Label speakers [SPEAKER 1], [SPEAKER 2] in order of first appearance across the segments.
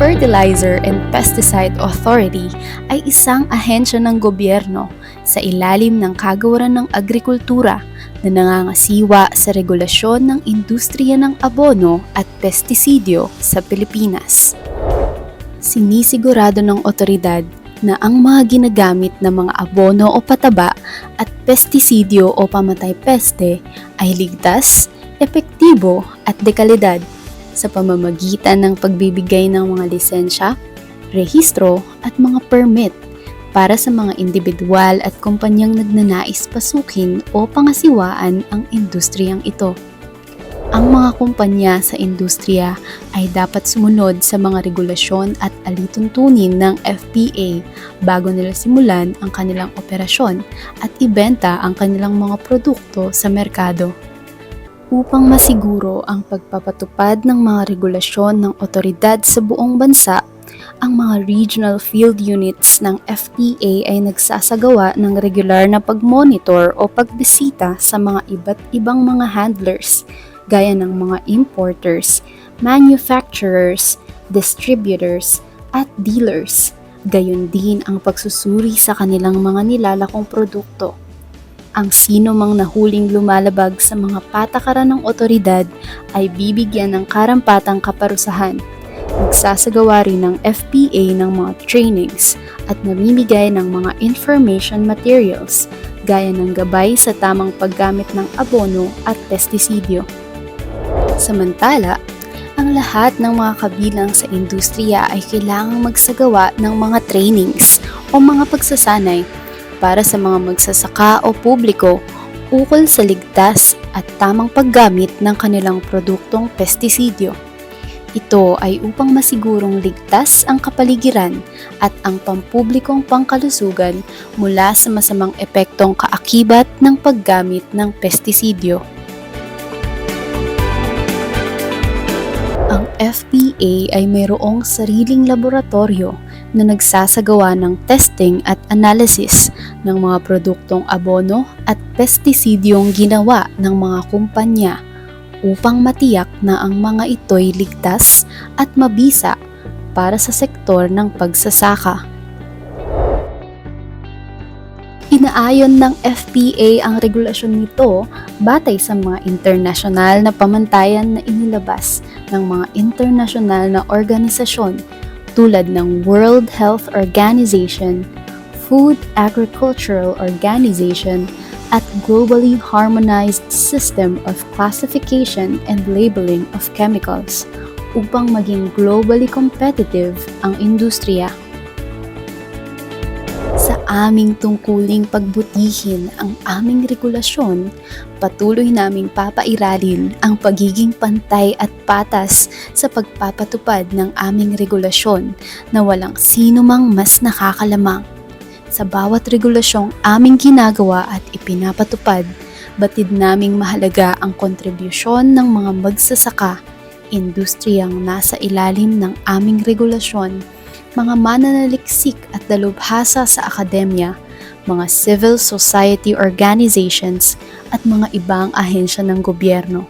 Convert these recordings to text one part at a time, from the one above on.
[SPEAKER 1] Fertilizer and Pesticide Authority ay isang ahensya ng gobyerno sa ilalim ng Kagawaran ng Agrikultura na nangangasiwa sa regulasyon ng industriya ng abono at pestisidyo sa Pilipinas. Sinisigurado ng otoridad na ang mga ginagamit na mga abono o pataba at pestisidyo o pamatay-peste ay ligtas, epektibo at dekalidad sa pamamagitan ng pagbibigay ng mga lisensya, rehistro at mga permit para sa mga individual at kumpanyang nagnanais pasukin o pangasiwaan ang industriyang ito. Ang mga kumpanya sa industriya ay dapat sumunod sa mga regulasyon at alituntunin ng FPA bago nila simulan ang kanilang operasyon at ibenta ang kanilang mga produkto sa merkado. Upang masiguro ang pagpapatupad ng mga regulasyon ng otoridad sa buong bansa, ang mga regional field units ng FPA ay nagsasagawa ng regular na pagmonitor o pagbisita sa mga iba't ibang mga handlers, gaya ng mga importers, manufacturers, distributors, at dealers. Gayon din ang pagsusuri sa kanilang mga nilalakong produkto. Ang sino mang nahuling lumalabag sa mga patakaran ng otoridad ay bibigyan ng karampatang kaparusahan. Nagsasagawa rin ng FPA ng mga trainings at namimigay ng mga information materials gaya ng gabay sa tamang paggamit ng abono at pestisidyo. Samantala, ang lahat ng mga kabilang sa industriya ay kailangang magsagawa ng mga trainings o mga pagsasanay para sa mga magsasaka o publiko ukol sa ligtas at tamang paggamit ng kanilang produktong pestisidyo. Ito ay upang masigurong ligtas ang kapaligiran at ang pampublikong pangkalusugan mula sa masamang epektong kaakibat ng paggamit ng pestisidyo. Ang FPA ay mayroong sariling laboratorio na nagsasagawa ng testing at analysis ng mga produktong abono at pestisidyong ginawa ng mga kumpanya upang matiyak na ang mga ito'y ligtas at mabisa para sa sektor ng pagsasaka. Inaayon ng FPA ang regulasyon nito batay sa mga internasyonal na pamantayan na inilabas ng mga internasyonal na organisasyon tulad ng World Health Organization, Food Agricultural Organization, at Globally Harmonized System of Classification and Labeling of Chemicals upang maging globally competitive ang industriya. Sa aming tungkuling pagbutihin ang aming regulasyon, patuloy naming papairalin ang pagiging pantay at patas sa pagpapatupad ng aming regulasyon na walang sino mang mas nakakalamang. Sa bawat regulasyong aming ginagawa at ipinapatupad, batid naming mahalaga ang kontribusyon ng mga magsasaka, industriyang nasa ilalim ng aming regulasyon, mga mananaliksik at dalubhasa sa akademya, mga civil society organizations at mga ibang ahensya ng gobyerno.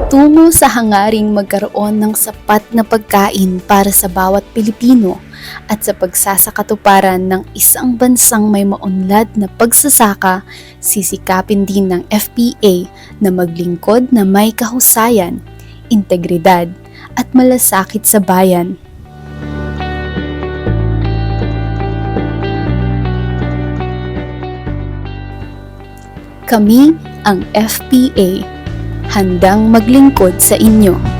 [SPEAKER 1] Tungo sa hangaring magkaroon ng sapat na pagkain para sa bawat Pilipino at sa pagsasakatuparan ng isang bansang may maunlad na pagsasaka, sisikapin din ng FPA na maglingkod na may kahusayan, integridad at malasakit sa bayan. Kami ang FPA, handang maglingkod sa inyo.